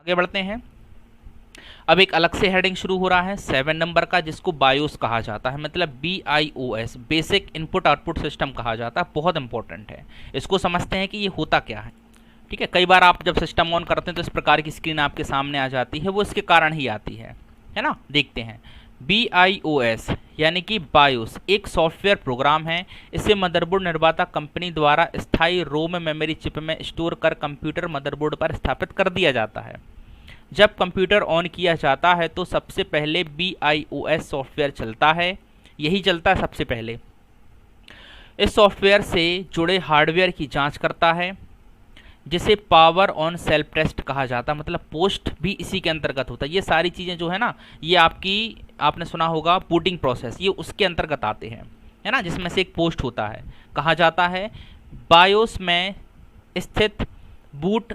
आगे बढ़ते हैं। अब एक अलग से हेडिंग शुरू हो रहा है 7 नंबर का, जिसको बायोस कहा जाता है, मतलब BIOS, basic input output system कहा जाता है। बहुत इंपॉर्टेंट है, इसको समझते हैं कि ये होता क्या है। ठीक है, कई बार आप जब सिस्टम ऑन करते हैं तो इस प्रकार की स्क्रीन आपके सामने आ जाती है, वो इसके कारण ही आती है ना। देखते हैं। BIOS यानी कि बायोस एक सॉफ्टवेयर प्रोग्राम है। इसे मदरबोर्ड निर्माता कंपनी द्वारा स्थायी रोम मेमोरी चिप में स्टोर कर कंप्यूटर मदरबोर्ड पर स्थापित कर दिया जाता है। जब कंप्यूटर ऑन किया जाता है तो सबसे पहले BIOS सॉफ्टवेयर चलता है, यही चलता है सबसे पहले। इस सॉफ्टवेयर से जुड़े हार्डवेयर की जांच करता है, जिसे पावर ऑन सेल्फ टेस्ट कहा जाता है, मतलब पोस्ट भी इसी के अंतर्गत होता है। ये सारी चीज़ें जो है ना, ये आपने सुना होगा बूटिंग प्रोसेस, ये उसके अंतर्गत आते हैं, है ना, जिसमें से एक पोस्ट होता है। कहा जाता है बायोस में स्थित बूट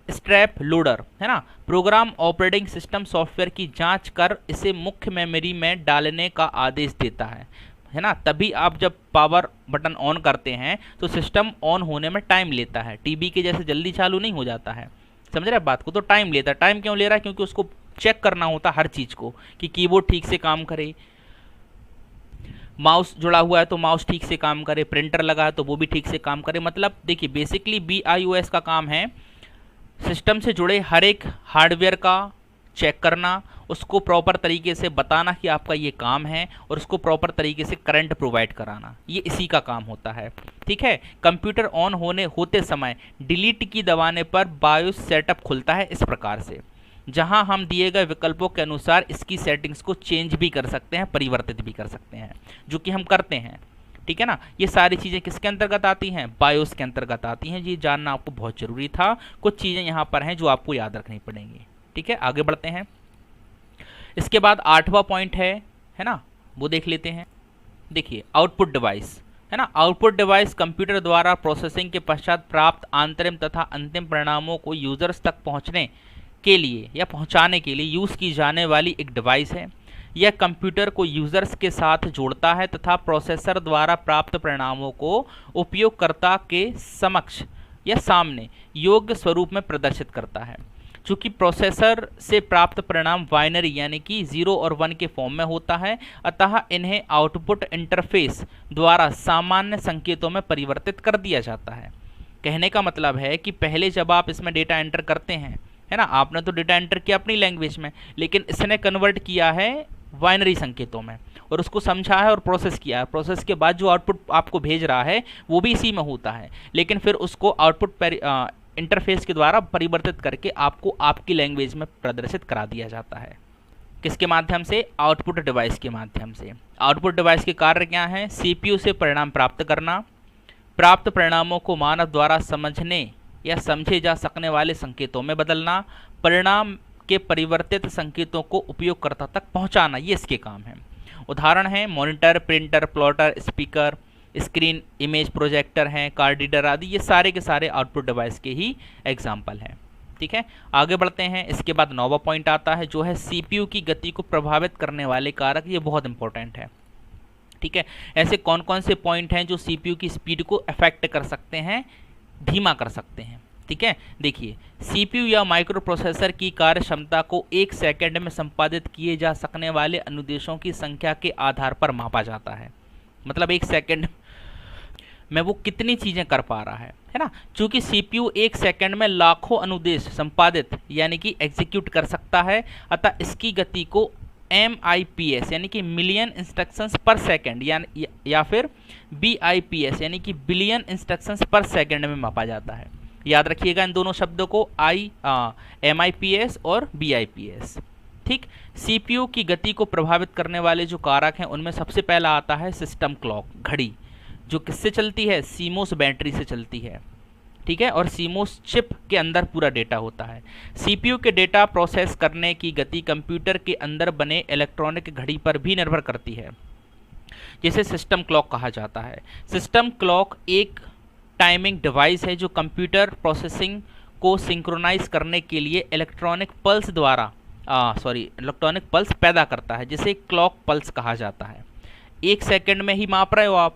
स्ट्रैप लोडर, है ना, प्रोग्राम ऑपरेटिंग सिस्टम सॉफ्टवेयर की जांच कर इसे मुख्य मेमोरी में डालने का आदेश देता है ना। तभी आप जब पावर बटन ऑन करते हैं तो सिस्टम ऑन होने में टाइम लेता है, टीवी के जैसे जल्दी चालू नहीं हो जाता है। समझ रहे हैं बात को? तो टाइम लेता है। टाइम क्यों ले रहा है? क्योंकि उसको चेक करना होता है हर चीज़ को, कि कीबोर्ड ठीक से काम करे, माउस जुड़ा हुआ है तो माउस ठीक से काम करे, प्रिंटर लगा है तो वो भी ठीक से काम करे। मतलब देखिए, बेसिकली BIOS का काम है सिस्टम से जुड़े हर एक हार्डवेयर का चेक करना, उसको प्रॉपर तरीके से बताना कि आपका ये काम है, और उसको प्रॉपर तरीके से करंट प्रोवाइड कराना, ये इसी का काम होता है। ठीक है, कंप्यूटर ऑन होते समय डिलीट की दबाने पर बायोस सेटअप खुलता है इस प्रकार से, जहां हम दिए गए विकल्पों के अनुसार इसकी सेटिंग्स को चेंज भी कर सकते हैं, परिवर्तित भी कर सकते हैं, जो कि हम करते हैं। ठीक है ना, ये सारी चीज़ें किसके अंतर्गत आती हैं? बायोस के अंतर्गत आती हैं। ये जानना आपको बहुत ज़रूरी था। कुछ चीज़ें यहाँ पर हैं जो आपको याद रखनी पड़ेंगी। ठीक है, आगे बढ़ते हैं। इसके बाद 8वां पॉइंट है ना, वो देख लेते हैं। देखिए, आउटपुट डिवाइस, है ना। आउटपुट डिवाइस कंप्यूटर द्वारा प्रोसेसिंग के पश्चात प्राप्त आंतरिक तथा अंतिम परिणामों को यूजर्स तक पहुँचने के लिए या पहुँचाने के लिए यूज़ की जाने वाली एक डिवाइस है। यह कंप्यूटर को यूजर्स के साथ जोड़ता है तथा प्रोसेसर द्वारा प्राप्त परिणामों को उपयोगकर्ता के समक्ष या सामने योग्य स्वरूप में प्रदर्शित करता है। चूँकि प्रोसेसर से प्राप्त परिणाम बाइनरी यानी कि 0 और 1 के फॉर्म में होता है, अतः इन्हें आउटपुट इंटरफेस द्वारा सामान्य संकेतों में परिवर्तित कर दिया जाता है। कहने का मतलब है कि पहले जब आप इसमें डेटा एंटर करते हैं, है ना, आपने तो डेटा एंटर किया अपनी लैंग्वेज में, लेकिन इसने कन्वर्ट किया है बाइनरी संकेतों में और उसको समझा है और प्रोसेस किया है। प्रोसेस के बाद जो आउटपुट आपको भेज रहा है वो भी इसी में होता है, लेकिन फिर उसको आउटपुट इंटरफेस के द्वारा परिवर्तित करके आपको आपकी लैंग्वेज में प्रदर्शित करा दिया जाता है। किसके माध्यम से? आउटपुट डिवाइस के माध्यम से। आउटपुट डिवाइस के कार्य क्या हैं? CPU से परिणाम प्राप्त करना, प्राप्त परिणामों को मानव द्वारा समझने या समझे जा सकने वाले संकेतों में बदलना, परिणाम के परिवर्तित संकेतों को उपयोगकर्ता तक पहुंचाना, ये इसके काम है। उदाहरण हैं monitor, printer, plotter, speaker, screen, image projector हैं, कार्ड रीडर आदि, ये सारे के सारे आउटपुट डिवाइस के ही एग्जाम्पल हैं। ठीक है, आगे बढ़ते हैं। इसके बाद 9वां पॉइंट आता है, जो है CPU की गति को प्रभावित करने वाले कारक। ये बहुत इंपॉर्टेंट है। ठीक है, ऐसे कौन कौन से पॉइंट हैं जो CPU की स्पीड को अफेक्ट कर सकते हैं, धीमा कर सकते हैं? ठीक है, देखिए, CPU या माइक्रो प्रोसेसर की कार्य क्षमता को 1 सेकंड में संपादित किए जा सकने वाले अनुदेशों की संख्या के आधार पर मापा जाता है। मतलब 1 सेकंड में वो कितनी चीज़ें कर पा रहा है ना। चूंकि CPU 1 सेकंड में लाखों अनुदेश संपादित यानी कि एग्जीक्यूट कर सकता है, अतः इसकी गति को MIPS यानी कि मिलियन इंस्ट्रक्शंस पर सेकंड या फिर BIPS यानी कि बिलियन इंस्ट्रक्शंस पर सेकंड में मापा जाता है। याद रखिएगा इन दोनों शब्दों को, MIPS और BIPS। ठीक, CPU की गति को प्रभावित करने वाले जो कारक हैं उनमें सबसे पहला आता है सिस्टम क्लॉक, घड़ी, जो किससे चलती है? CMOS बैटरी से चलती है। ठीक है, और CMOS चिप के अंदर पूरा डेटा होता है। CPU के डेटा प्रोसेस करने की गति कंप्यूटर के अंदर बने इलेक्ट्रॉनिक घड़ी पर भी निर्भर करती है, जिसे सिस्टम क्लॉक कहा जाता है। सिस्टम क्लॉक एक टाइमिंग डिवाइस है जो कंप्यूटर प्रोसेसिंग को सिंक्रोनाइज करने के लिए इलेक्ट्रॉनिक पल्स पैदा करता है, जिसे क्लॉक पल्स कहा जाता है। 1 सेकंड में ही माप रहे हो आप,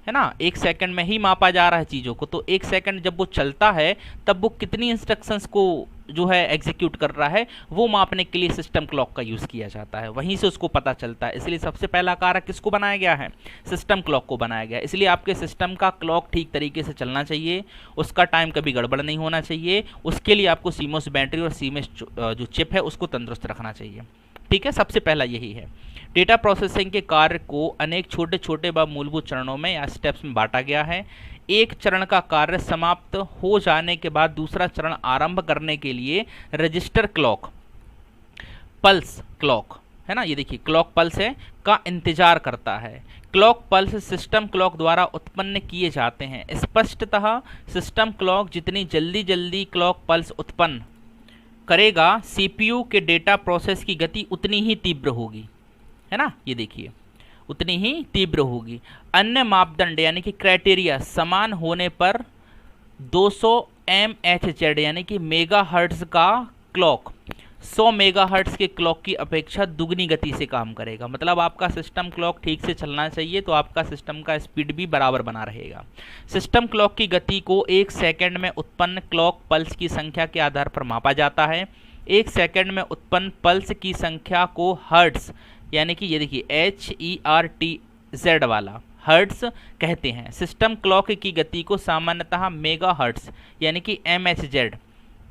है ना, 1 सेकंड में ही मापा जा रहा है चीज़ों को। तो 1 सेकंड जब वो चलता है तब वो कितनी इंस्ट्रक्शंस को जो है एग्जीक्यूट कर रहा है, वो मापने के लिए सिस्टम क्लॉक का यूज़ किया जाता है, वहीं से उसको पता चलता है। इसलिए सबसे पहला कारक किसको बनाया गया है, सिस्टम क्लॉक को बनाया गया है। इसलिए आपके सिस्टम का क्लॉक ठीक तरीके से चलना चाहिए, उसका टाइम कभी गड़बड़ नहीं होना चाहिए। उसके लिए आपको सीमोस बैटरी और सीमोस जो चिप है उसको तंदुरुस्त रखना चाहिए। ठीक है, सबसे पहला यही है। डेटा प्रोसेसिंग के कार्य को अनेक छोटे छोटे व मूलभूत चरणों में या स्टेप्स में बांटा गया है। एक चरण का कार्य समाप्त हो जाने के बाद दूसरा चरण आरंभ करने के लिए रजिस्टर क्लॉक, पल्स क्लॉक, है ना, ये देखिए क्लॉक पल्स है, का इंतजार करता है। क्लॉक पल्स सिस्टम क्लॉक द्वारा उत्पन्न किए जाते हैं। स्पष्टतः सिस्टम क्लॉक जितनी जल्दी क्लॉक पल्स उत्पन्न करेगा, सीपीयू के डेटा प्रोसेस की गति उतनी ही तीव्र होगी, है ना, ये देखिए उतनी ही तीव्र होगी। अन्य मापदंड यानी कि क्राइटेरिया समान होने पर 200 MHz यानी कि मेगाहर्ट्ज का क्लॉक 100 मेगाहर्ट्ज के क्लॉक की अपेक्षा दुगनी गति से काम करेगा। मतलब आपका सिस्टम क्लॉक ठीक से चलना चाहिए तो आपका सिस्टम का स्पीड भी बराबर बना रहेगा। सिस्टम क्लॉक की गति को 1 सेकंड में उत्पन्न क्लॉक पल्स की संख्या के आधार पर मापा जाता है। 1 सेकंड में उत्पन्न पल्स की संख्या को हर्ट्ज यानी कि ये देखिए HERTZ वाला हर्ट्ज कहते हैं। सिस्टम क्लॉक की गति को सामान्यतः मेगा हर्ट्ज यानी कि MHz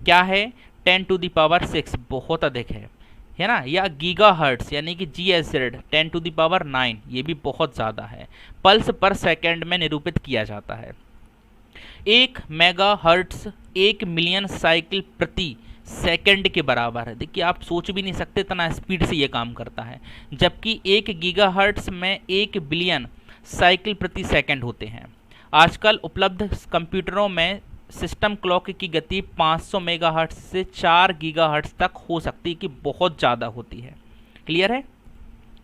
क्या है 10⁶ बहुत अधिक है ना, या गीगा हर्ट्ज यानी कि GHz 10⁹ ये भी बहुत ज़्यादा है, पल्स पर सेकंड में निरूपित किया जाता है। 1 मेगा हर्ट्ज 1 मिलियन साइकिल प्रति सेकंड के बराबर है। देखिए आप सोच भी नहीं सकते इतना स्पीड से ये काम करता है, जबकि 1 गीगाहर्ट्ज में 1 बिलियन साइकिल प्रति सेकंड होते हैं। आजकल उपलब्ध कंप्यूटरों में सिस्टम क्लॉक की गति 500 मेगाहर्ट्ज से 4 गीगाहर्ट्ज तक हो सकती है, कि बहुत ज़्यादा होती है। क्लियर है?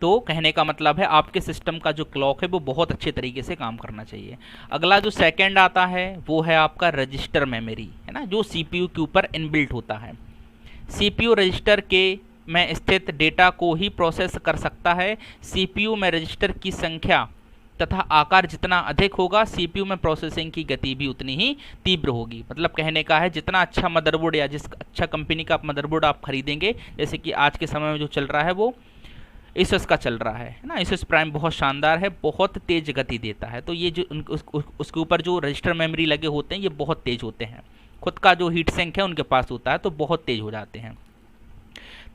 तो कहने का मतलब है आपके सिस्टम का जो क्लॉक है वो बहुत अच्छे तरीके से काम करना चाहिए। अगला जो सेकंड आता है वो है आपका रजिस्टर मेमोरी, है ना, जो सीपीयू के ऊपर इनबिल्ट होता है। सीपीयू रजिस्टर के में स्थित डेटा को ही प्रोसेस कर सकता है। सीपीयू में रजिस्टर की संख्या तथा आकार जितना अधिक होगा, सीपीयू में प्रोसेसिंग की गति भी उतनी ही तीव्र होगी। मतलब कहने का है जितना अच्छा मदरबोर्ड या जिस अच्छा कंपनी का मदरबोर्ड आप खरीदेंगे, जैसे कि आज के समय में जो चल रहा है वो एसस का चल रहा है ना, एसस प्राइम बहुत शानदार है, बहुत तेज गति देता है। तो ये जो उसके ऊपर जो रजिस्टर मेमोरी लगे होते हैं ये बहुत तेज होते हैं, खुद का जो हीट सिंक है उनके पास होता है तो बहुत तेज हो जाते हैं।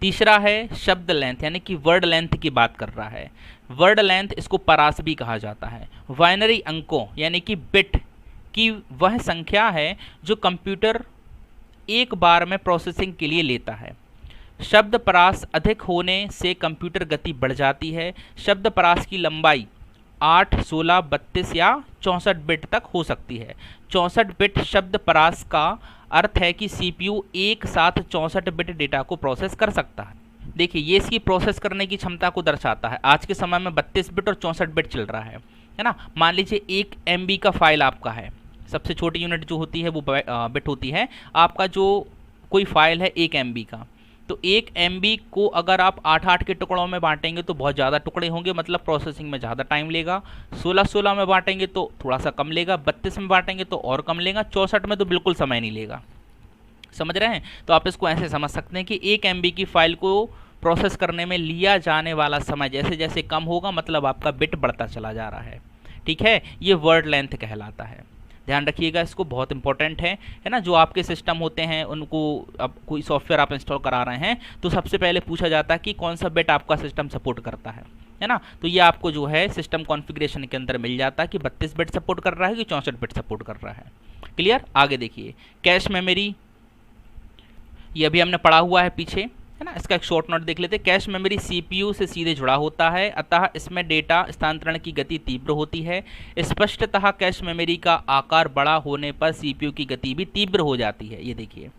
तीसरा है शब्द लेंथ यानी कि वर्ड लेंथ की बात कर रहा है। वर्ड लेंथ इसको परास भी कहा जाता है। बाइनरी अंकों यानी कि बिट की वह संख्या है जो कंप्यूटर एक बार में प्रोसेसिंग के लिए लेता है। शब्द परास अधिक होने से कंप्यूटर गति बढ़ जाती है। शब्द परास की लंबाई 8, 16, 32 या 64 बिट तक हो सकती है। 64 बिट शब्द परास का अर्थ है कि सीपीयू एक साथ 64 बिट डेटा को प्रोसेस कर सकता है। देखिए ये इसकी प्रोसेस करने की क्षमता को दर्शाता है। आज के समय में 32 बिट और 64 बिट चल रहा है ना। मान लीजिए 1 MB का फाइल आपका है, सबसे छोटी यूनिट जो होती है वो बिट होती है। आपका जो कोई फाइल है 1 MB का, तो 1 MB को अगर आप 8-8 के टुकड़ों में बांटेंगे तो बहुत ज़्यादा टुकड़े होंगे, मतलब प्रोसेसिंग में ज़्यादा टाइम लेगा। 16-16 में बांटेंगे तो थोड़ा सा कम लेगा, 32 में बांटेंगे तो और कम लेगा, 64 में तो बिल्कुल समय नहीं लेगा। समझ रहे हैं? तो आप इसको ऐसे समझ सकते हैं कि 1 MB की फाइल को प्रोसेस करने में लिया जाने वाला समय जैसे जैसे कम होगा, मतलब आपका बिट बढ़ता चला जा रहा है। ठीक है, ये वर्ड लेंथ कहलाता है। ध्यान रखिएगा, इसको बहुत इंपॉर्टेंट है ना। जो आपके सिस्टम होते हैं उनको अब कोई सॉफ्टवेयर आप इंस्टॉल करा रहे हैं तो सबसे पहले पूछा जाता है कि कौन सा बिट आपका सिस्टम सपोर्ट करता है ना। तो ये आपको जो है सिस्टम कॉन्फ़िगरेशन के अंदर मिल जाता है कि 32 बिट सपोर्ट कर रहा है कि 64 बिट सपोर्ट कर रहा है। क्लियर? आगे देखिए कैश मेमोरी, ये अभी हमने पढ़ा हुआ है पीछे, है ना। इसका एक शॉर्ट नोट देख लेते हैं। कैश मेमोरी सीपीयू से सीधे जुड़ा होता है, अतः इसमें डेटा स्थानांतरण की गति तीव्र होती है। स्पष्टतः कैश मेमोरी का आकार बड़ा होने पर सीपीयू की गति भी तीव्र हो जाती है। ये देखिए,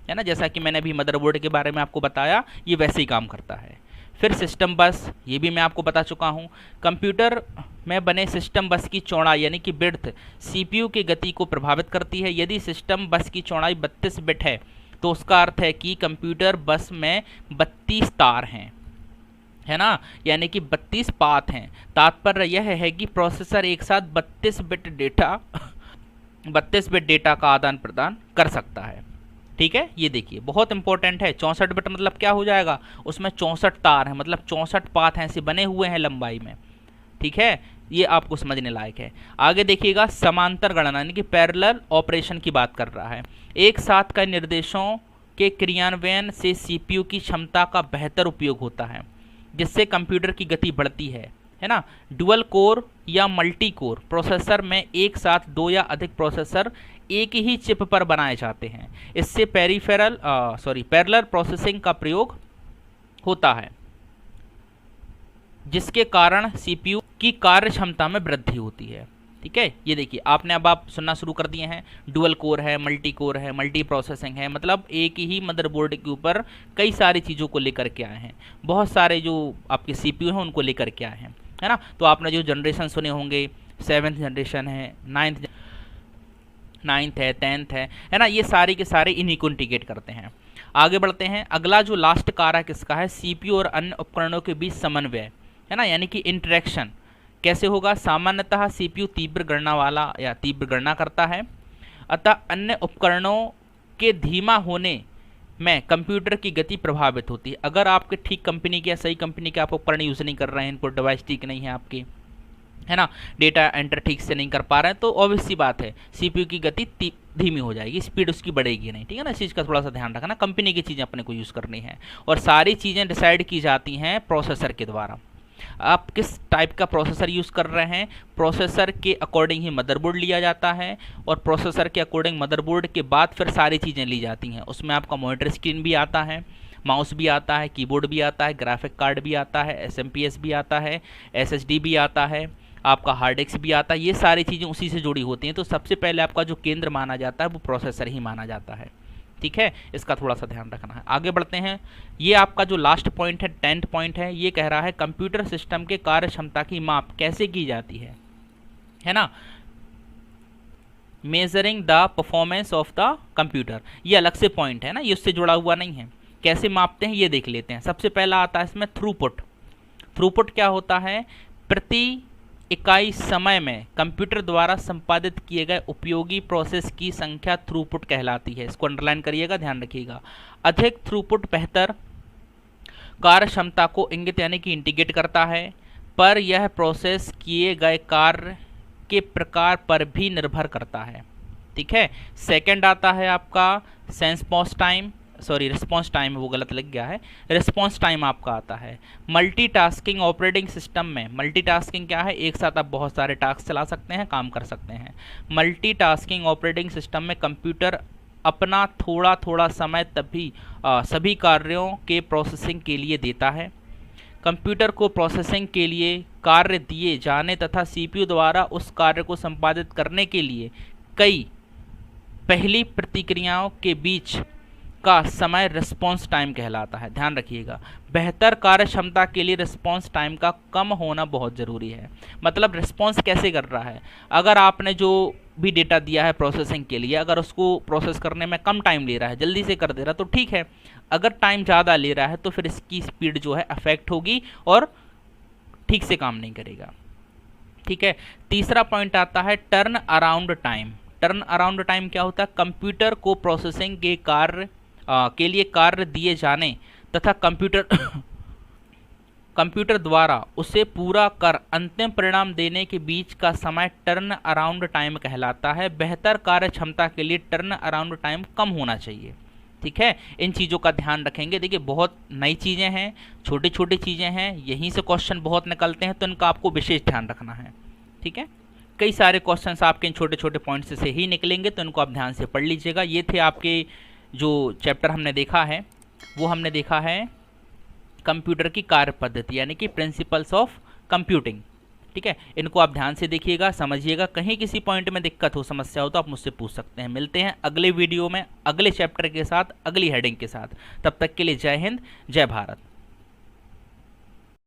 है ना, जैसा कि मैंने अभी मदरबोर्ड के बारे में आपको बताया, ये वैसे ही काम करता है। फिर सिस्टम बस, ये भी मैं आपको बता चुका हूँ। कंप्यूटर में बने सिस्टम बस की चौड़ाई यानी कि बिड्थ सीपीयू की गति को प्रभावित करती है। यदि सिस्टम बस की चौड़ाई 32 बिट है तो उसका अर्थ है कि कंप्यूटर बस में 32 तार हैं। है ना, यानी कि 32 पाथ हैं। तात्पर्य यह है कि प्रोसेसर एक साथ 32 बिट डेटा का आदान प्रदान कर सकता है। ठीक है, ये देखिए बहुत इंपॉर्टेंट है। 64 बिट मतलब क्या हो जाएगा, उसमें 64 तार हैं, मतलब 64 पाथ ऐसे बने हुए हैं लंबाई में। ठीक है, ये आपको समझने लायक है। आगे देखिएगा, समांतर गणना यानी कि पैरेलल ऑपरेशन की बात कर रहा है। एक साथ कई निर्देशों के क्रियान्वयन से सीपीयू की क्षमता का बेहतर उपयोग होता है, जिससे कंप्यूटर की गति बढ़ती है ना। डुअल कोर या मल्टी कोर प्रोसेसर में एक साथ 2 या अधिक प्रोसेसर एक ही चिप पर बनाए जाते हैं। इससे पैरेलल प्रोसेसिंग का प्रयोग होता है, जिसके कारण सीपीयू की कार्य क्षमता में वृद्धि होती है। ठीक है, ये देखिए आपने अब आप सुनना शुरू कर दिए हैं, डुअल कोर है, मल्टी प्रोसेसिंग है, मतलब एक ही मदरबोर्ड के ऊपर कई सारी चीज़ों को लेकर के आए हैं, बहुत सारे जो आपके सीपीयू हैं उनको लेकर के आए हैं, है ना। तो आपने जो जनरेशन सुने होंगे, 7th जनरेशन है, 9th है, 10th है ना, ये सारे के सारे इन्हीं को इंटीग्रेट करते हैं। आगे बढ़ते हैं, अगला जो लास्ट कार्य किसका है, सीपीयू और अन्य उपकरणों के बीच समन्वय, है ना, यानी कि इंटरेक्शन कैसे होगा। सामान्यतः सीपीयू तीव्र गणना करता है, अतः अन्य उपकरणों के धीमा होने में कंप्यूटर की गति प्रभावित होती है। अगर आपके ठीक कंपनी के या सही कंपनी के आप उपकरण यूज़ नहीं कर रहे हैं, इनपुट डिवाइस ठीक नहीं है आपकी, है ना, डेटा एंटर ठीक से नहीं कर पा रहे हैं, तो ऑब्वियस सी बात है सीपीयू की गति धीमी हो जाएगी, स्पीड उसकी बढ़ेगी नहीं। ठीक है ना, इस चीज़ का थोड़ा सा ध्यान रखना, कंपनी की चीज़ें अपने को यूज़ करनी है। और सारी चीज़ें डिसाइड की जाती हैं प्रोसेसर के द्वारा। आप किस टाइप का प्रोसेसर यूज़ कर रहे हैं, प्रोसेसर के अकॉर्डिंग ही मदरबोर्ड लिया जाता है, और प्रोसेसर के अकॉर्डिंग मदरबोर्ड के बाद फिर सारी चीज़ें ली जाती हैं। उसमें आपका मॉनिटर स्क्रीन भी आता है, माउस भी आता है, कीबोर्ड भी आता है, ग्राफिक कार्ड भी आता है, एसएमपीएस भी आता है, एसएसडी भी आता है, आपका हार्ड डिस्क भी आता है। ये सारी चीज़ें उसी से जुड़ी होती हैं। तो सबसे पहले आपका जो केंद्र माना जाता है वो प्रोसेसर ही माना जाता है। ठीक है, इसका थोड़ा सा ध्यान रखना है। आगे बढ़ते हैं, ये आपका जो लास्ट पॉइंट है, 10th पॉइंट है, ये कह रहा है कंप्यूटर सिस्टम के कार्य क्षमता की माप कैसे की जाती है ना, measuring the performance of the computer. ये अलग से पॉइंट है ना, ये उससे जुड़ा हुआ नहीं है। कैसे मापते हैं ये देख लेते हैं। सबसे पहला आता है इसमें थ्रूपुट। थ्रूपुट क्या होता है, प्रति इकाई समय में कंप्यूटर द्वारा संपादित किए गए उपयोगी प्रोसेस की संख्या थ्रूपुट कहलाती है। इसको अंडरलाइन करिएगा, ध्यान रखिएगा। अधिक थ्रूपुट बेहतर कार्य क्षमता को इंगित यानी कि इंडिकेट करता है, पर यह प्रोसेस किए गए कार्य के प्रकार पर भी निर्भर करता है। ठीक है, सेकंड आता है आपका रिस्पॉन्स टाइम, वो गलत लग गया है, रिस्पॉन्स टाइम आपका आता है। मल्टीटास्किंग ऑपरेटिंग सिस्टम में, मल्टीटास्किंग क्या है, एक साथ आप बहुत सारे टास्क चला सकते हैं, काम कर सकते हैं। मल्टीटास्किंग ऑपरेटिंग सिस्टम में कंप्यूटर अपना थोड़ा थोड़ा समय सभी कार्यों के प्रोसेसिंग के लिए देता है। कंप्यूटर को प्रोसेसिंग के लिए कार्य दिए जाने तथा सीपीयू द्वारा उस कार्य को संपादित करने के लिए कई पहली प्रतिक्रियाओं के बीच का समय रिस्पॉन्स टाइम कहलाता है। ध्यान रखिएगा, बेहतर कार्य क्षमता के लिए रिस्पॉन्स टाइम का कम होना बहुत ज़रूरी है। मतलब रिस्पॉन्स कैसे कर रहा है, अगर आपने जो भी डेटा दिया है प्रोसेसिंग के लिए, अगर उसको प्रोसेस करने में कम टाइम ले रहा है, जल्दी से कर दे रहा है तो ठीक है, अगर टाइम ज़्यादा ले रहा है तो फिर इसकी स्पीड जो है अफेक्ट होगी और ठीक से काम नहीं करेगा। ठीक है, तीसरा पॉइंट आता है turn around time. Turn around time क्या होता है, कंप्यूटर को प्रोसेसिंग के लिए कार्य दिए जाने तथा कंप्यूटर द्वारा उसे पूरा कर अंतिम परिणाम देने के बीच का समय टर्न अराउंड टाइम कहलाता है। बेहतर कार्य क्षमता के लिए टर्न अराउंड टाइम कम होना चाहिए। ठीक है, इन चीज़ों का ध्यान रखेंगे। देखिए बहुत नई चीज़ें हैं, छोटी छोटी चीज़ें हैं, यहीं से क्वेश्चन बहुत निकलते हैं, तो इनका आपको विशेष ध्यान रखना है। ठीक है, कई सारे क्वेश्चंस आपके इन छोटे छोटे पॉइंट्स से ही निकलेंगे, तो इनको आप ध्यान से पढ़ लीजिएगा। ये थे आपके जो चैप्टर हमने देखा है, वो हमने देखा है कंप्यूटर की कार्य पद्धति यानी कि प्रिंसिपल्स ऑफ कंप्यूटिंग। ठीक है, इनको आप ध्यान से देखिएगा, समझिएगा। कहीं किसी पॉइंट में दिक्कत हो, समस्या हो तो आप मुझसे पूछ सकते हैं। मिलते हैं अगले वीडियो में अगले चैप्टर के साथ, अगली हेडिंग के साथ। तब तक के लिए जय हिंद, जय भारत।